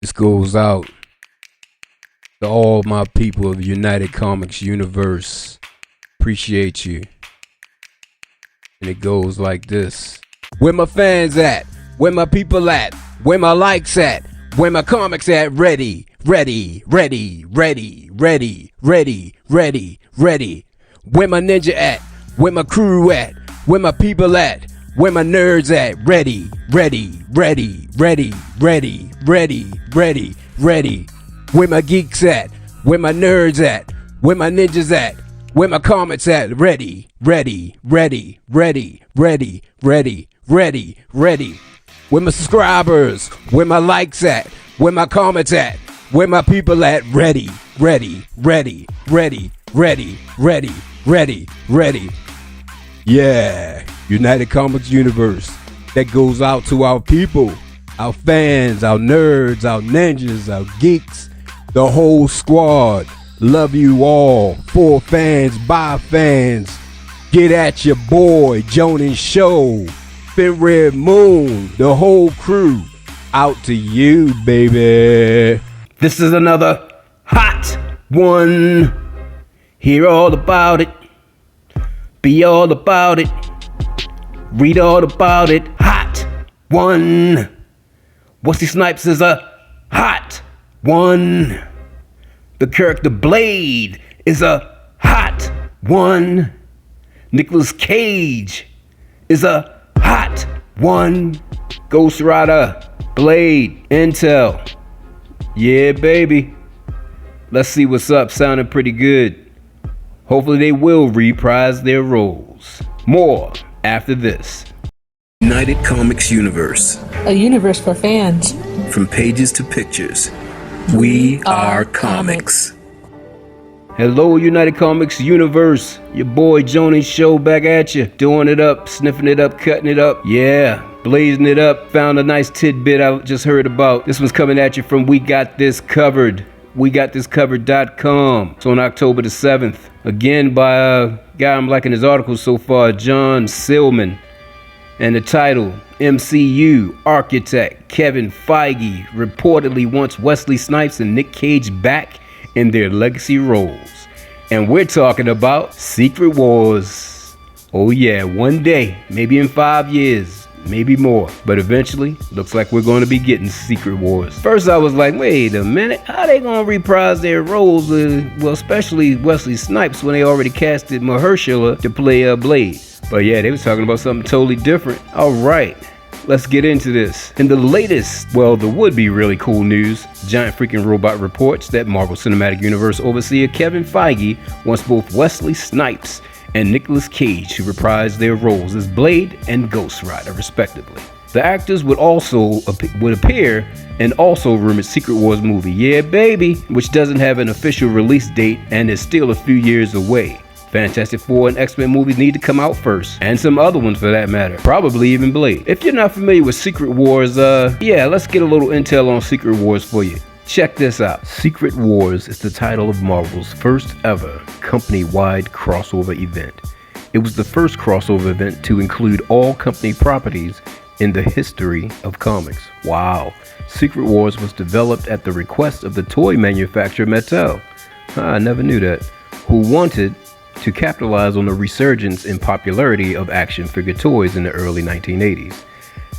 This goes out to all my people of the United Comics universe. Appreciate you. And it goes like this. Where my fans at? Where my people at? Where my likes at? Where my comics at? Ready, ready, ready, ready, ready, ready, ready, ready. Where my ninja at? Where my crew at? Where my people at? Where my nerds at? Ready, ready, ready, ready, ready, ready, ready, ready. Where my geeks at? Where my nerds at? Where my ninjas at? Where my comics at? Ready, ready, ready, ready, ready, ready, ready, ready. Where my subscribers? Where my likes at? Where my comments at? Where my people at? Ready, ready, ready, ready, ready, ready, ready, ready. Yeah, United Comics Universe. That goes out to our people, our fans, our nerds, our ninjas, our geeks, the whole squad. Love you all. For fans, by fans. Get at your boy, Joninsho, Fin Red Moon, the whole crew. Out to you, baby. This is another hot one. Hear all about it. Be all about it. Read all about it. Hot one. Wesley Snipes is a hot one. The character Blade is a hot one. Nicolascage is a hot one. Ghost Rider, Blade, Intel. Yeah, baby. Let's see what's up. Sounding pretty good. Hopefully they will reprise their roles. More after this. United Comics Universe. A universe for fans. From pages to pictures, we are comics. Hello, United Comics Universe. Your boy Joninsho back at you. Doing it up, sniffing it up, cutting it up. Yeah, blazing it up. Found a nice tidbit I just heard about. This one's coming at you from We Got This Covered. WeGotThisCovered.com. It's on October the 7th. Again by a guy I'm liking his articles so far, John Silman. And the title, MCU architect Kevin Feige reportedly wants Wesley Snipes and Nick Cage back in their legacy roles. And we're talking about Secret Wars. Oh yeah, one day, maybe in 5 years, maybe more. But eventually, looks like we're going to be getting Secret Wars. First I was like, wait a minute, how they going to reprise their roles? Well, especially Wesley Snipes when they already casted Mahershala to play Blade. But yeah, they was talking about something totally different. All right, let's get into this. In the latest, well, the would-be really cool news, Giant Freaking Robot reports that Marvel Cinematic Universe overseer Kevin Feige wants both Wesley Snipes and Nicolas Cage to reprise their roles as Blade and Ghost Rider, respectively. The actors would appear in also rumored Secret Wars movie, yeah baby, which doesn't have an official release date and is still a few years away. Fantastic Four and X-Men movies need to come out first, and some other ones for that matter, probably even Blade. If you're not familiar with Secret Wars, yeah, let's get a little intel on Secret Wars for you. Check this out. Secret Wars is the title of Marvel's first ever company-wide crossover event. It was the first crossover event to include all company properties in the history of comics. Wow. Secret Wars was developed at the request of the toy manufacturer Mattel. I never knew that. Who wanted to capitalize on the resurgence in popularity of action figure toys in the early 1980s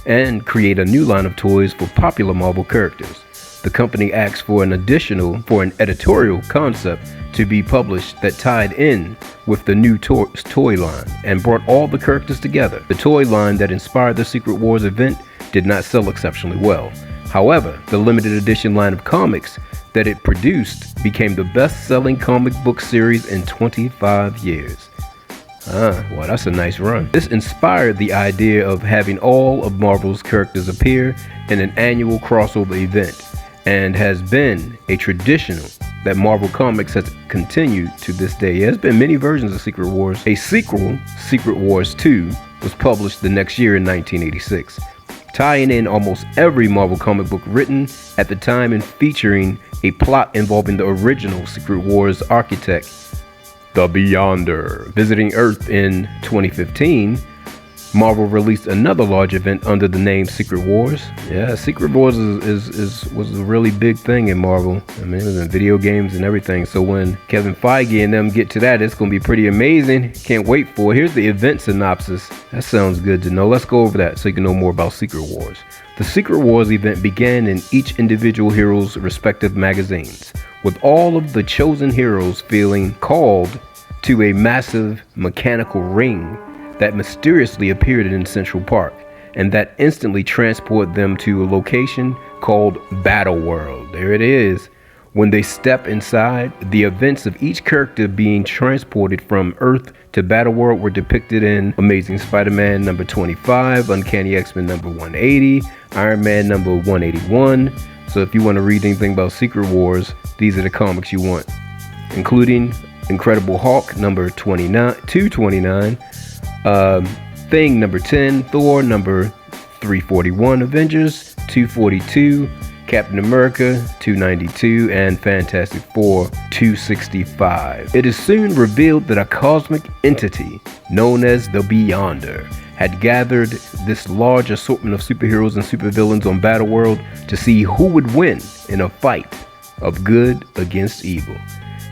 and create a new line of toys for popular Marvel characters. The company asked for an editorial concept to be published that tied in with the new toy line and brought all the characters together. The toy line that inspired the Secret Wars event did not sell exceptionally well. However, the limited edition line of comics that it produced became the best-selling comic book series in 25 years. Well, that's a nice run. This inspired the idea of having all of Marvel's characters appear in an annual crossover event, and has been a tradition that Marvel Comics has continued to this day. There's been many versions of Secret Wars. A sequel, Secret Wars 2, was published the next year in 1986, tying in almost every Marvel comic book written at the time and featuring a plot involving the original Secret Wars architect, the Beyonder, visiting Earth in 2015 Marvel released another large event under the name Secret Wars. Yeah, Secret Wars was a really big thing in Marvel. I mean, it was in video games and everything. So when Kevin Feige and them get to that, it's going to be pretty amazing. Can't wait for it. Here's the event synopsis. That sounds good to know. Let's go over that so you can know more about Secret Wars. The Secret Wars event began in each individual hero's respective magazines, with all of the chosen heroes feeling called to a massive mechanical ring that mysteriously appeared in Central Park, and that instantly transport them to a location called Battle World. There it is. When they step inside, the events of each character being transported from Earth to Battle World were depicted in Amazing Spider-Man number 25, Uncanny X-Men number 180, Iron Man number 181. So if you want to read anything about Secret Wars, these are the comics you want, including Incredible Hulk number 229, Thing number 10, Thor number 341, Avengers 242, Captain America 292, and Fantastic Four 265. It is soon revealed that a cosmic entity known as the Beyonder had gathered this large assortment of superheroes and supervillains on Battle World to see who would win in a fight of good against evil.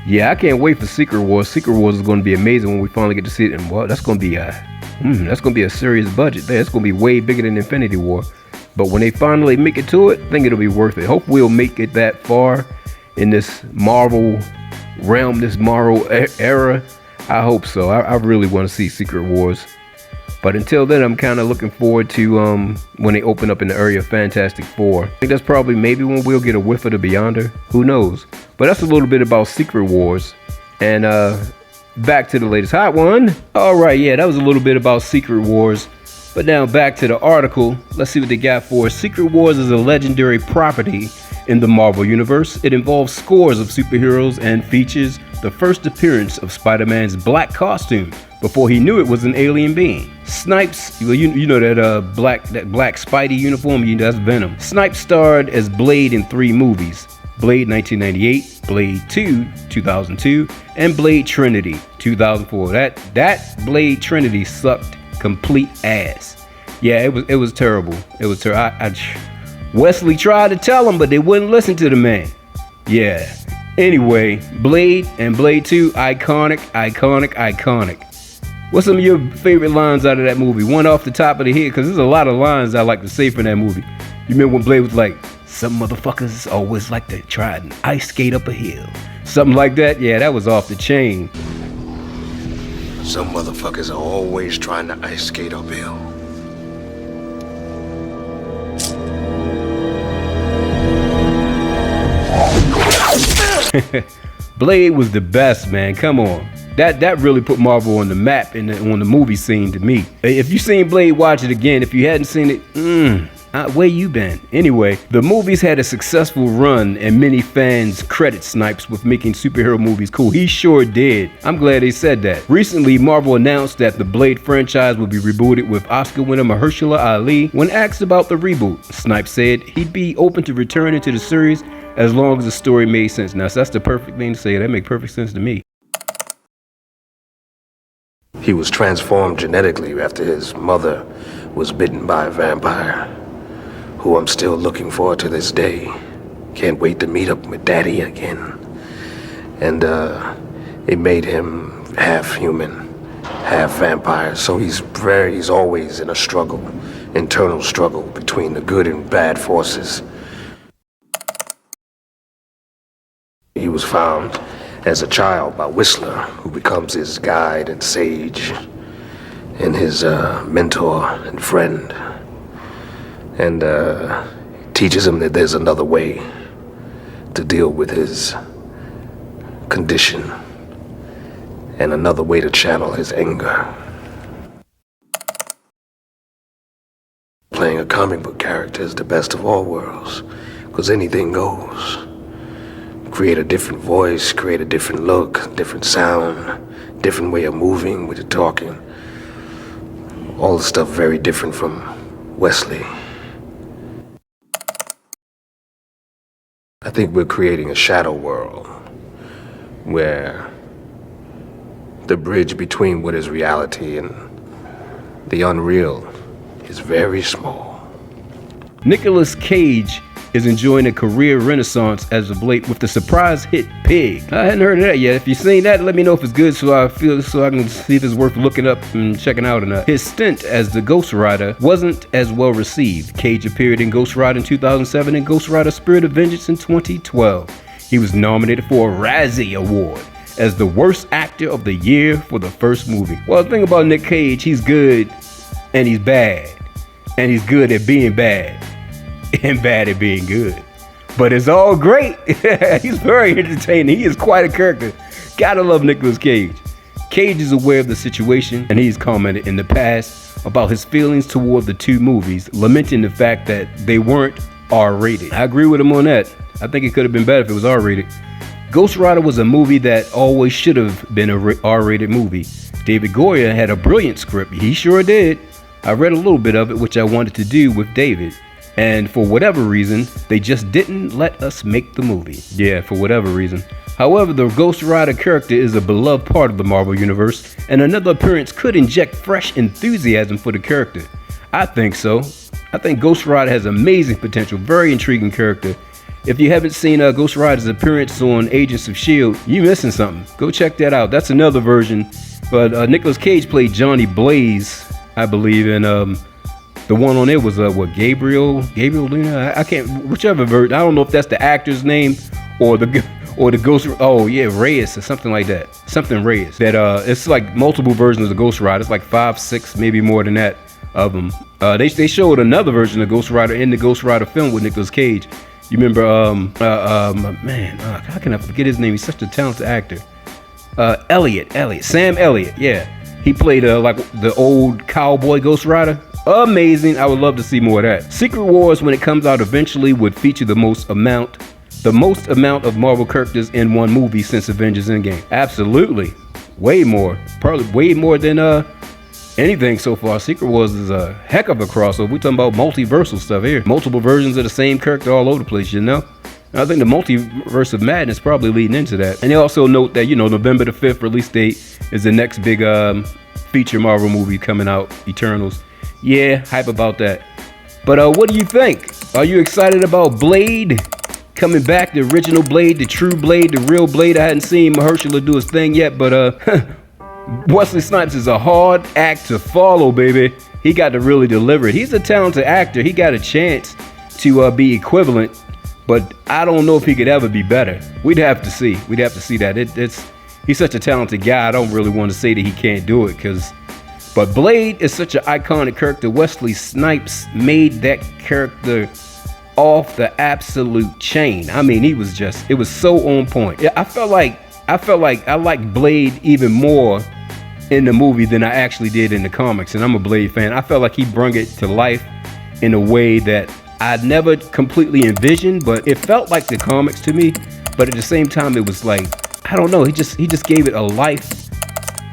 Yeah, I can't wait for Secret Wars. Secret Wars is going to be amazing when we finally get to see it. And well, that's going to be a serious budget there. It's going to be way bigger than Infinity War. But when they finally make it to it, I think it'll be worth it. Hope we'll make it that far in this Marvel realm, this Marvel era. I hope so. I really want to see Secret Wars. But until then, I'm kind of looking forward to when they open up in the area of Fantastic Four. I think that's probably maybe when we'll get a whiff of the Beyonder. Who knows? But that's a little bit about Secret Wars. And back to the latest hot one. All right, yeah, that was a little bit about Secret Wars. But now back to the article. Let's see what they got for us. Secret Wars is a legendary property in the Marvel Universe. It involves scores of superheroes and features the first appearance of Spider-Man's black costume before he knew it was an alien being. Snipes, well, you know that black Spidey uniform, that's Venom. Snipes starred as Blade in 3 movies: Blade 1998, Blade 2 2002, and Blade Trinity 2004. That Blade Trinity sucked complete ass. Yeah, it was terrible. It was terrible. Wesley tried to tell him, but they wouldn't listen to the man. Yeah. Anyway, Blade and Blade 2, iconic. What's some of your favorite lines out of that movie? One off the top of the head, because there's a lot of lines I like to say from that movie. You remember when Blade was like, some motherfuckers always like to try and ice skate up a hill. Something like that? Yeah, that was off the chain. Some motherfuckers are always trying to ice skate uphill. Blade was the best, man. Come on. That really put Marvel on the map on the movie scene to me. If you seen Blade, watch it again. If you hadn't seen it, where you been? Anyway, the movies had a successful run and many fans credit Snipes with making superhero movies cool. He sure did. I'm glad they said that. Recently, Marvel announced that the Blade franchise will be rebooted with Oscar winner Mahershala Ali. When asked about the reboot, Snipes said he'd be open to returning to the series as long as the story made sense. Now, so that's the perfect thing to say. That makes perfect sense to me. He was transformed genetically after his mother was bitten by a vampire, who I'm still looking for to this day. Can't wait to meet up with Daddy again. And it made him half human, half vampire. So he's always in a struggle, internal struggle between the good and bad forces. He was found as a child by Whistler, who becomes his guide and sage and his mentor and friend, and teaches him that there's another way to deal with his condition and another way to channel his anger. Playing a comic book character is the best of all worlds, because anything goes. Create a different voice, create a different look, different sound, different way of moving with the talking. All the stuff very different from Wesley. I think we're creating a shadow world where the bridge between what is reality and The unreal is very small. Nicolas Cage is enjoying a career renaissance as of late with the surprise hit Pig. I hadn't heard of that yet. If you've seen that, let me know if it's good so I can see if it's worth looking up and checking out or not. His stint as the Ghost Rider wasn't as well received. Cage appeared in Ghost Rider in 2007 and Ghost Rider Spirit of Vengeance in 2012. He was nominated for a Razzie Award as the worst actor of the year for the first movie. Well, the thing about Nick Cage, he's good and he's bad. And he's good at being bad. And bad at being good. But it's all great. He's very entertaining. He is quite a character. Gotta love Nicolas Cage. Cage is aware of the situation, and he's commented in the past about his feelings toward the two movies, lamenting the fact that they weren't R-rated. I agree with him on that. I think it could have been better if it was R-rated. Ghost Rider was a movie that always should have been a R-rated movie. David Goyer had a brilliant script. He sure did. I read a little bit of it, which I wanted to do with David. And for whatever reason, they just didn't let us make the movie. Yeah, for whatever reason. However, the Ghost Rider character is a beloved part of the Marvel Universe, and another appearance could inject fresh enthusiasm for the character. I think so. I think Ghost Rider has amazing potential, very intriguing character. If you haven't seen Ghost Rider's appearance on Agents of S.H.I.E.L.D., you're missing something. Go check that out. That's another version. But Nicolas Cage played Johnny Blaze, I believe, and the one on it was Gabriel Luna. I can't, whichever version. I don't know if that's the actor's name or the Ghost. Oh yeah, Reyes or something like that. Something Reyes. That it's like multiple versions of Ghost Rider. It's like 5, 6, maybe more than that of them. They showed another version of Ghost Rider in the Ghost Rider film with Nicolas Cage. You remember how can I forget his name? He's such a talented actor. Sam Elliott. Yeah, he played like the old cowboy Ghost Rider. Amazing. I would love to see more of that. Secret Wars, when it comes out eventually, would feature the most amount of Marvel characters in one movie since Avengers Endgame. Absolutely. Way more. Probably way more than anything so far. Secret Wars is a heck of a crossover. We're talking about multiversal stuff here. Multiple versions of the same character all over the place, you know? I think the Multiverse of Madness probably leading into that. And they also note that, November the 5th release date is the next big feature Marvel movie coming out, Eternals. Yeah, hype about that. But what do you think? Are you excited about Blade coming back? The original Blade, the true Blade, the real Blade. I hadn't seen Mahershala do his thing yet, but Wesley Snipes is a hard act to follow, baby. He got to really deliver it. He's a talented actor. He got a chance to be equivalent, but I don't know if he could ever be better. We'd have to see. We'd have to see that. He's such a talented guy. I don't really want to say that he can't do it, but Blade is such an iconic character. Wesley Snipes made that character off the absolute chain. I mean, it was so on point. Yeah, I felt like I liked Blade even more in the movie than I actually did in the comics, and I'm a Blade fan. I felt like he brought it to life in a way that I'd never completely envisioned, but it felt like the comics to me. But at the same time, it was like, I don't know, he just gave it a life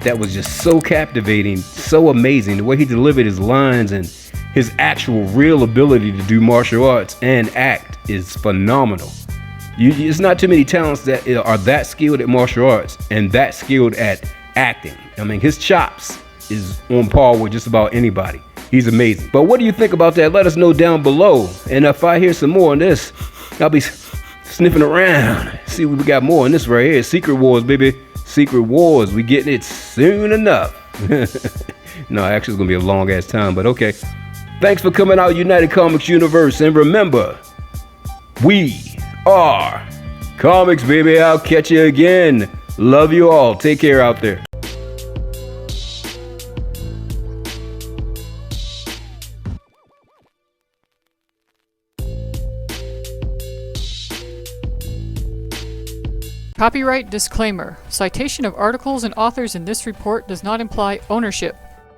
that was just so captivating, so amazing. The way he delivered his lines and his actual real ability to do martial arts and act is phenomenal. It's not too many talents that are that skilled at martial arts and that skilled at acting. I mean, his chops is on par with just about anybody. He's amazing. But what do you think about that? Let us know down below. And if I hear some more on this, I'll be sniffing around. See what we got more on this right here. Secret Wars, baby. Secret Wars. We getting it soon enough. No, actually it's gonna be a long ass time, but okay. Thanks for coming out, United Comics Universe. And remember, we are comics, baby. I'll catch you again. Love you all. Take care out there. Copyright disclaimer. Citation of articles and authors in this report does not imply ownership.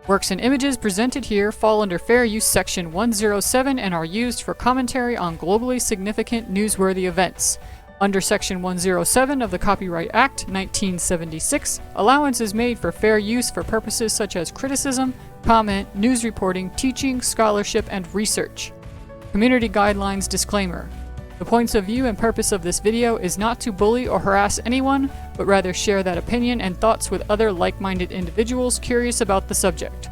Works and images presented here fall under Fair Use Section 107 and are used for commentary on globally significant newsworthy events. Under Section 107 of the Copyright Act, 1976, allowance is made for fair use for purposes such as criticism, comment, news reporting, teaching, scholarship, and research. Community Guidelines Disclaimer. The points of view and purpose of this video is not to bully or harass anyone, but rather share that opinion and thoughts with other like-minded individuals curious about the subject.